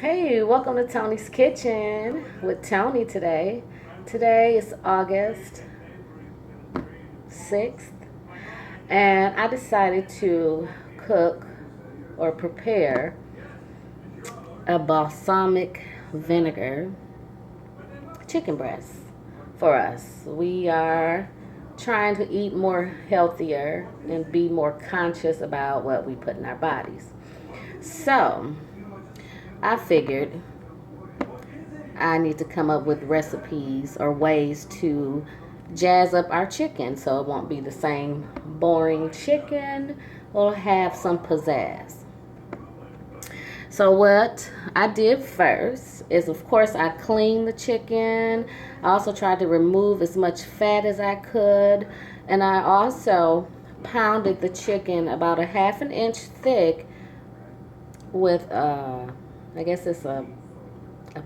Hey, welcome to Tony's Kitchen with Tony today. Today is August 6th, and I decided to cook or prepare a balsamic vinegar chicken breast for us. We are trying to eat more healthier and be more conscious about what we put in our bodies. So, I figured I need to come up with recipes or ways to jazz up our chicken so it won't be the same boring chicken. It'll have some pizzazz. So what I did first is, of course, I cleaned the chicken. I also tried to remove as much fat as I could. And I also pounded the chicken about a half an inch thick with, I guess it's a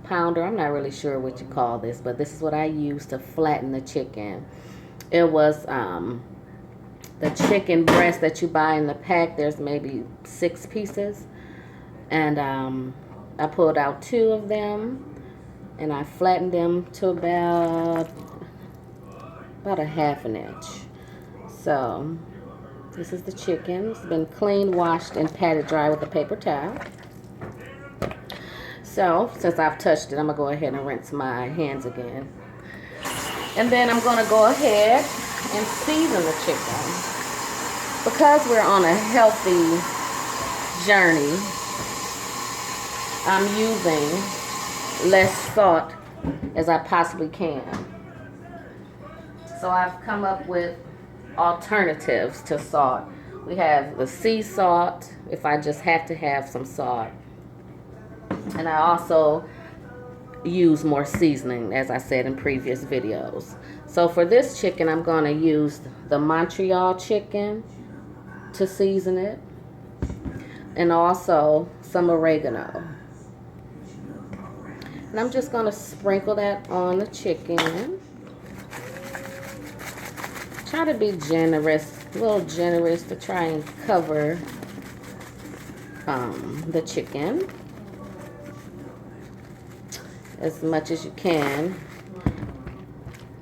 pounder. I'm not really sure what you call this, but this is what I used to flatten the chicken. It was the chicken breast that you buy in the pack. There's maybe 6 pieces. And I pulled out 2 of them, and I flattened them to about a half an inch. So this is the chicken. It's been cleaned, washed, and patted dry with a paper towel. So since I've touched it, I'm gonna go ahead and rinse my hands again. And then I'm gonna go ahead and season the chicken. Because we're on a healthy journey, I'm using less salt as I possibly can. So I've come up with alternatives to salt. We have the sea salt, if I just have to have some salt. And I also use more seasoning, as I said in previous videos. So for this chicken, I'm going to use the Montreal chicken to season it, and also some oregano. And I'm just going to sprinkle that on the chicken. Try to be generous, a little generous, to try and cover the chicken as much as you can.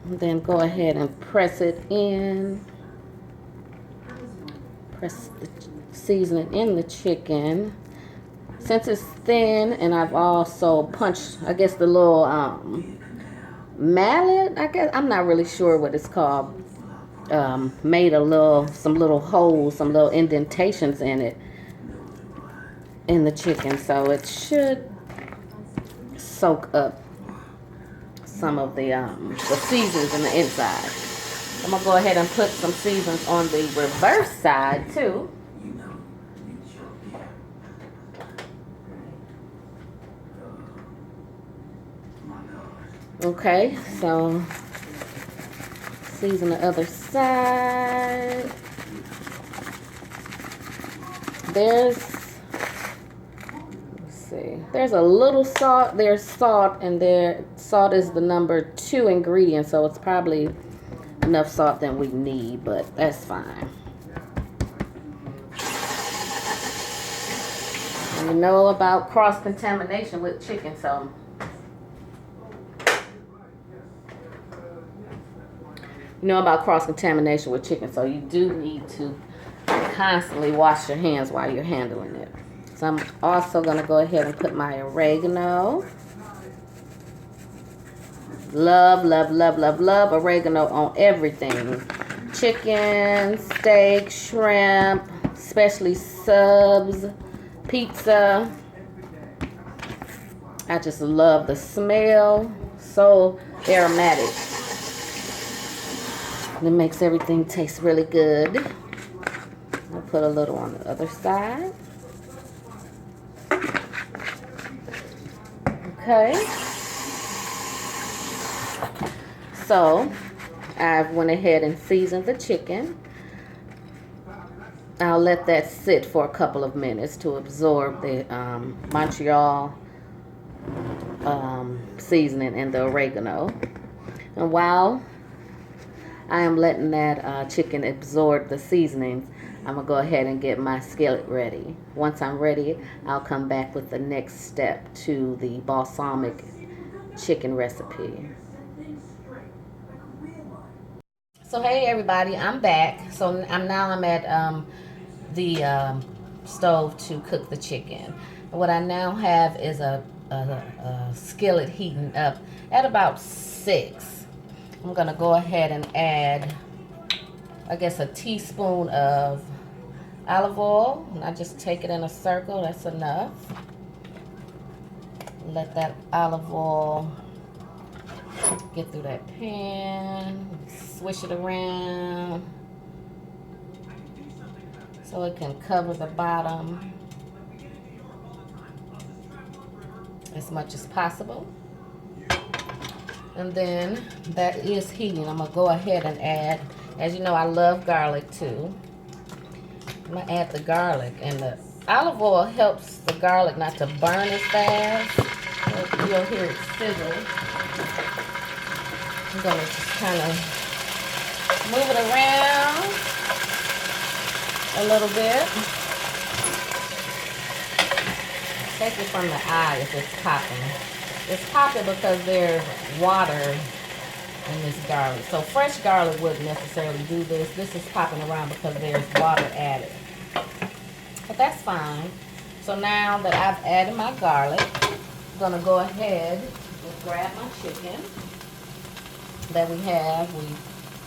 And then go ahead and press it in. Press the seasoning in the chicken. Since it's thin, and I've also punched, I guess, the little mallet, I guess, I'm not really sure what it's called, made some little holes, some little indentations in it, in the chicken, so it should soak up some of the seasons in the inside. I'm gonna go ahead and put some seasons on the reverse side too. Okay, so season the other side. There's a little salt. There's salt, and salt is the number 2 ingredient, so it's probably enough salt that we need, but that's fine. And you know about cross-contamination with chicken, so you do need to constantly wash your hands while you're handling it. So I'm also going to go ahead and put my oregano. Love, love, love, love, love oregano on everything. Chicken, steak, shrimp, especially subs, pizza. I just love the smell. So aromatic. And it makes everything taste really good. I'll put a little on the other side. Okay. So I've went ahead and seasoned the chicken. I'll let that sit for a couple of minutes to absorb the Montreal seasoning and the oregano. And while I am letting that chicken absorb the seasonings, I'm gonna go ahead and get my skillet ready. Once I'm ready, I'll come back with the next step to the balsamic chicken recipe. So hey everybody, I'm back. So I'm at the stove to cook the chicken. What I now have is a skillet heating up at about 6. I'm gonna go ahead and add, I guess, a teaspoon of olive oil, and I just take it in a circle. That's enough. Let that olive oil get through that pan. Swish it around so it can cover the bottom as much as possible. And then that is heating. I'm gonna go ahead and add, as you know, I love garlic too. I'm gonna add the garlic, and the olive oil helps the garlic not to burn as fast. You'll hear it sizzle. I'm gonna just kind of move it around a little bit. Take it from the eye if it's popping. It's popping because there's water in this garlic. So fresh garlic wouldn't necessarily do this. This is popping around because there's water added. But that's fine. So now that I've added my garlic, I'm gonna go ahead and grab my chicken that we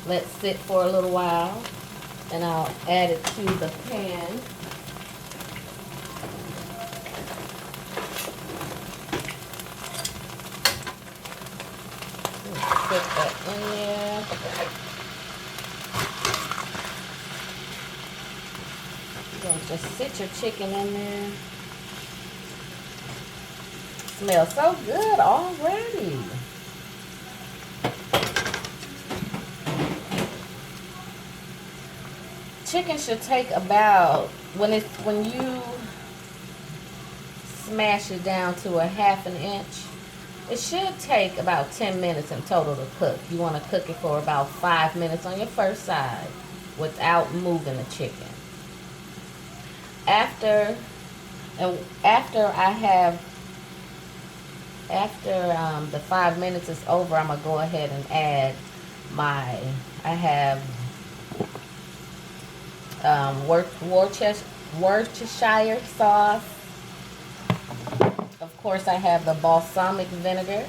let sit for a little while, and I'll add it to the pan. Put that in there. You're gonna just sit your chicken in there. Smells so good already. Chicken should take about, when you smash it down to a 1/2 inch, it should take about 10 minutes in total to cook. You want to cook it for about 5 minutes on your first side without moving the chicken. After the 5 minutes is over, I'm gonna go ahead and add I have Worcestershire sauce. Of course, I have the balsamic vinegar.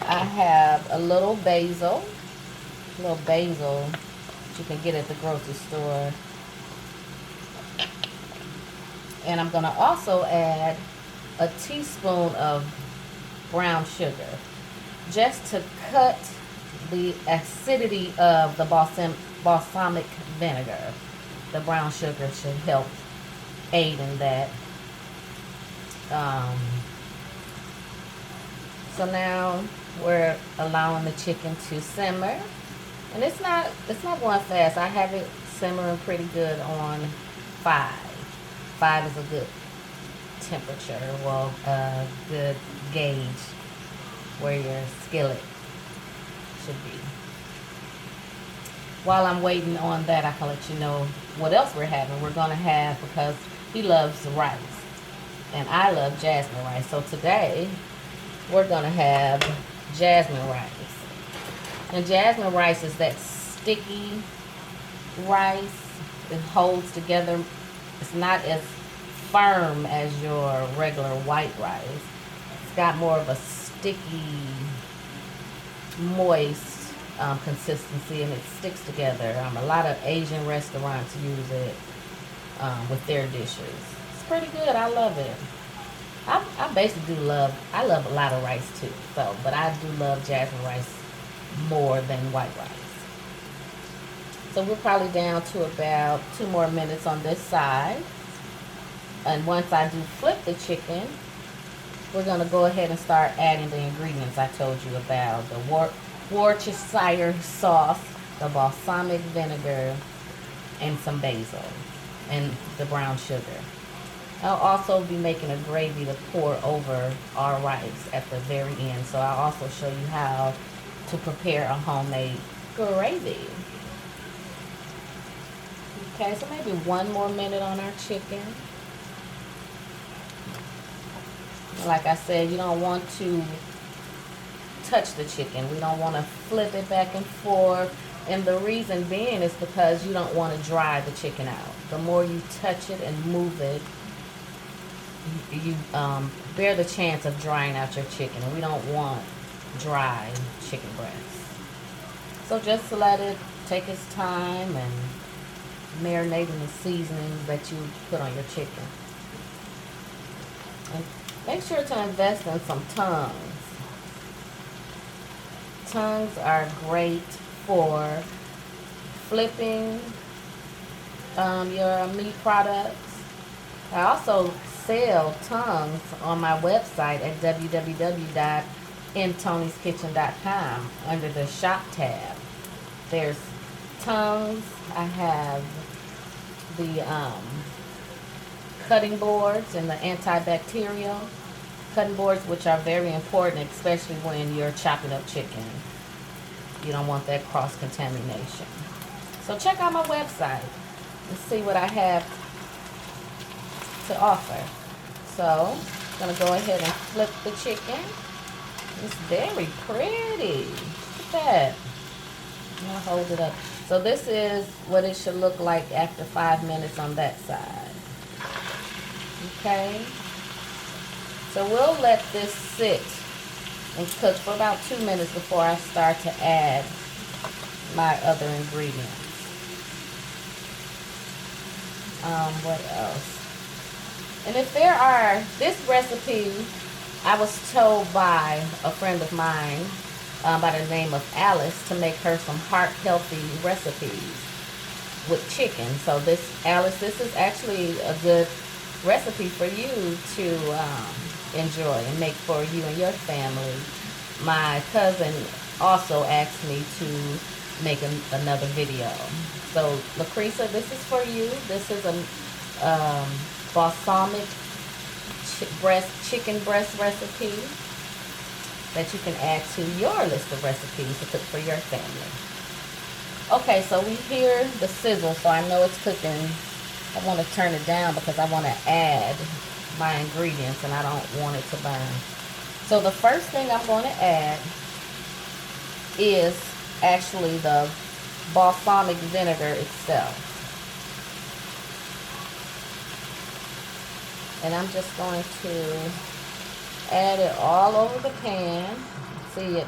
I have a little basil that you can get at the grocery store. And I'm gonna also add a teaspoon of brown sugar, just to cut the acidity of the balsamic vinegar. The brown sugar should help aid in that. So now we're allowing the chicken to simmer, and it's not going fast. I have it simmering pretty good on 5. 5 is a good temperature, well, a good gauge where your skillet should be. While I'm waiting on that, I can let you know what else we're having. We're gonna have, because he loves rice and I love jasmine rice, so today we're gonna have jasmine rice. And jasmine rice is that sticky rice. It holds together. It's not as firm as your regular white rice. It's got more of a sticky, moist consistency, and it sticks together. A lot of Asian restaurants use it with their dishes. It's pretty good. I love it. I basically I love a lot of rice too, but I do love jasmine rice more than white rice. So we're probably down to about 2 more minutes on this side. And once I do flip the chicken, we're going to go ahead and start adding the ingredients I told you about. The Worcestershire sauce, the balsamic vinegar, and some basil, and the brown sugar. I'll also be making a gravy to pour over our rice at the very end. So I'll also show you how to prepare a homemade gravy. Okay, so maybe 1 more minute on our chicken. Like I said, you don't want to touch the chicken. We don't want to flip it back and forth. And the reason being is because you don't want to dry the chicken out. The more you touch it and move it, you bear the chance of drying out your chicken. And we don't want dry chicken breasts. So just let it take its time and marinate in the seasonings that you put on your chicken. And make sure to invest in some tongues. Tongues are great for flipping your meat products. I also sell tongues on my website at www.mtonykitchen.com under the shop tab. There's tongues. I have the cutting boards and the antibacterial cutting boards, which are very important, especially when you're chopping up chicken. You don't want that cross-contamination. So check out my website and see what I have to offer. So I'm going to go ahead and flip the chicken. It's very pretty. Look at that. I'm going to hold it up. So this is what it should look like after 5 minutes on that side. Okay. So we'll let this sit and cook for about 2 minutes before I start to add my other ingredients. What else? And if there are, this recipe, I was told by a friend of mine by the name of Alice to make her some heart-healthy recipes with chicken. So this, Alice, this is actually a good recipe for you to enjoy and make for you and your family. My cousin also asked me to make another video. So Lucretia, this is for you. This is a balsamic chicken breast recipe that you can add to your list of recipes to cook for your family. Okay, so we hear the sizzle, so I know it's cooking. I want to turn it down because I want to add my ingredients and I don't want it to burn. So the first thing I'm going to add is actually the balsamic vinegar itself. And I'm just going to add it all over the pan. See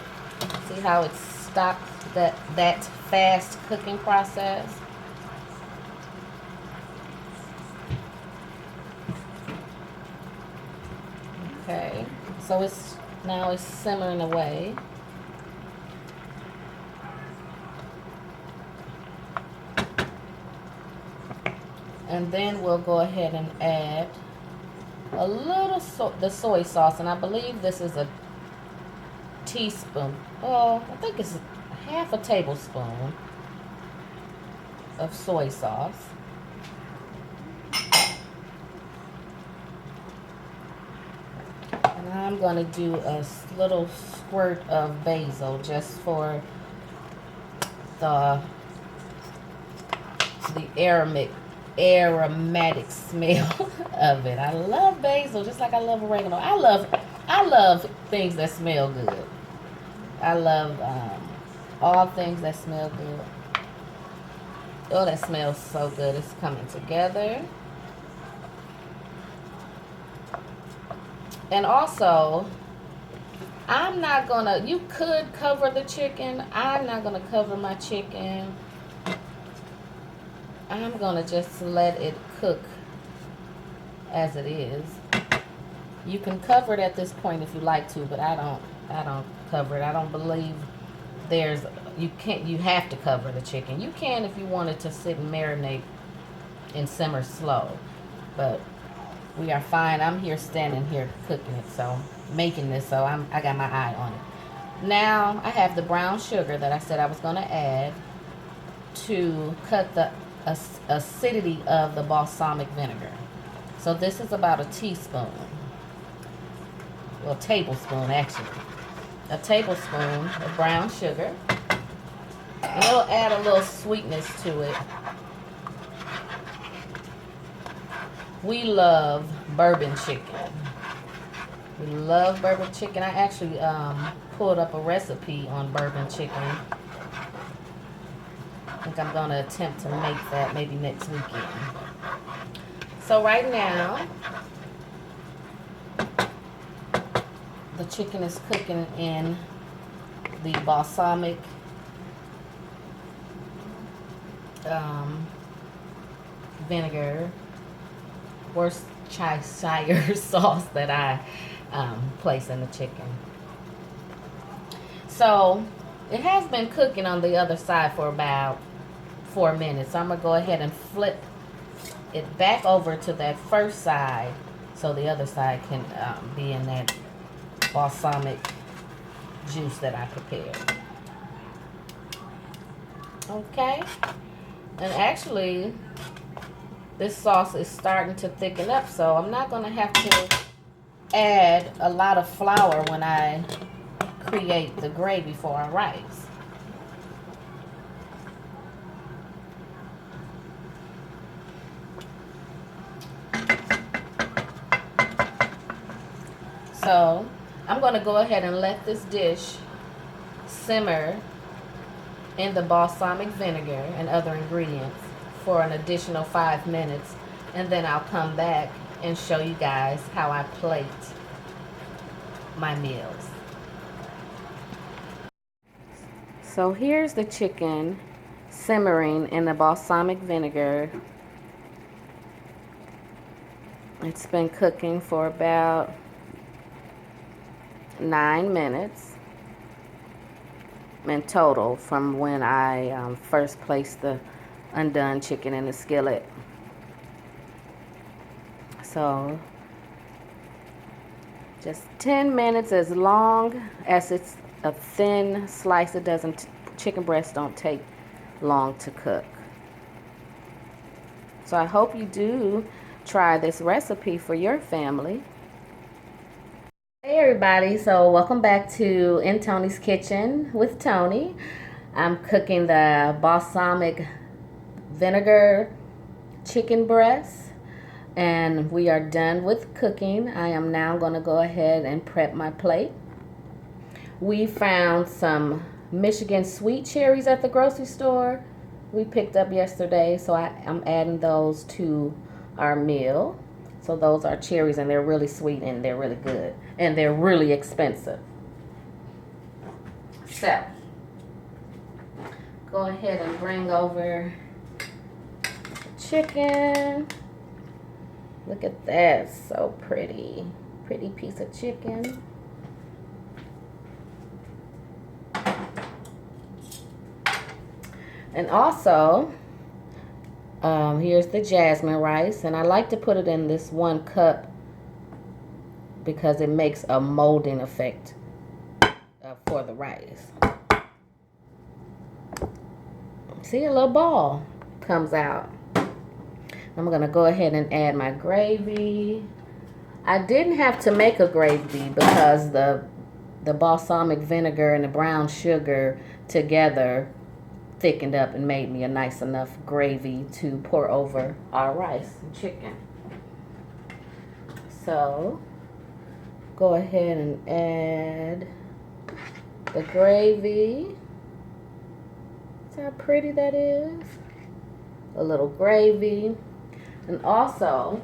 how it stopped that fast cooking process. Okay, so now it's simmering away. And then we'll go ahead and add a little the soy sauce, and I believe this is a teaspoon. Oh, I think it's half a tablespoon of soy sauce. And I'm going to do a little squirt of basil just for the aromatic smell of it. I love basil just like I love oregano. I love things that smell good. I love all things that smell good. Oh, that smells so good. It's coming together. And also, I'm not gonna, you could cover the chicken. I'm not gonna cover my chicken. I'm gonna just let it cook as it is. You can cover it at this point if you like to, but I don't cover it. I don't believe you have to cover the chicken. You can if you want it to sit and marinate and simmer slow, but we are fine. I'm here standing here cooking it, so making this, so I got my eye on it. Now I have the brown sugar that I said I was going to add to cut the acidity of the balsamic vinegar. So this is about a teaspoon, well, tablespoon actually, a tablespoon of brown sugar. And it'll add a little sweetness to it. we love bourbon chicken. We love bourbon chicken. I actually pulled up a recipe on bourbon chicken. I think I'm going to attempt to make that maybe next weekend. So right now, the chicken is cooking in the balsamic vinegar, Worcestershire sauce that I place in the chicken. So it has been cooking on the other side for about 4 minutes. So I'm gonna go ahead and flip it back over to that first side so the other side can be in that balsamic juice that I prepared. Okay, and actually this sauce is starting to thicken up, so I'm not gonna have to add a lot of flour when I create the gravy for our rice. So I'm going to go ahead and let this dish simmer in the balsamic vinegar and other ingredients for an additional 5 minutes, and then I'll come back and show you guys how I plate my meals. So here's the chicken simmering in the balsamic vinegar. It's been cooking for about 9 minutes in total from when I first placed the undone chicken in the skillet. So just 10 minutes, as long as it's a thin slice. It doesn't, chicken breasts don't take long to cook. So I hope you do try this recipe for your family. Hey everybody, so welcome back to In Tony's Kitchen with Tony. I'm cooking the balsamic vinegar chicken breast, and we are done with cooking. I am now going to go ahead and prep my plate. We found some Michigan sweet cherries at the grocery store we picked up yesterday, so I'm adding those to our meal. So those are cherries, and they're really sweet and they're really good, and they're really expensive. So go ahead and bring over the chicken. Look at that, so pretty piece of chicken. And also, here's the jasmine rice, and I like to put it in this 1 cup because it makes a molding effect for the rice. See, a little ball comes out. I'm gonna go ahead and add my gravy. I didn't have to make a gravy because the balsamic vinegar and the brown sugar together thickened up and made me a nice enough gravy to pour over our rice and chicken. So go ahead and add the gravy. See how pretty that is? A little gravy. And also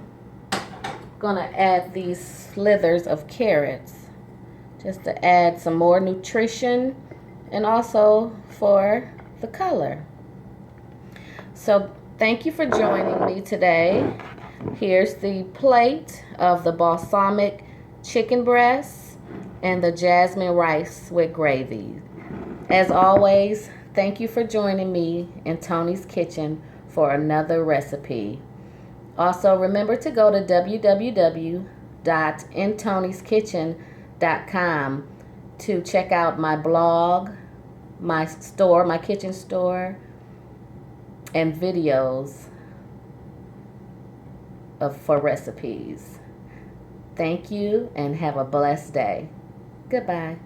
gonna add these slithers of carrots just to add some more nutrition and also for the color. So thank you for joining me today. Here's the plate of the balsamic chicken breast and the jasmine rice with gravy. As always, thank you for joining me in Tony's Kitchen for another recipe. Also, remember to go to www.intonyskitchen.com to check out my blog, my store, my kitchen store, and videos for recipes. Thank you and have a blessed day. Goodbye.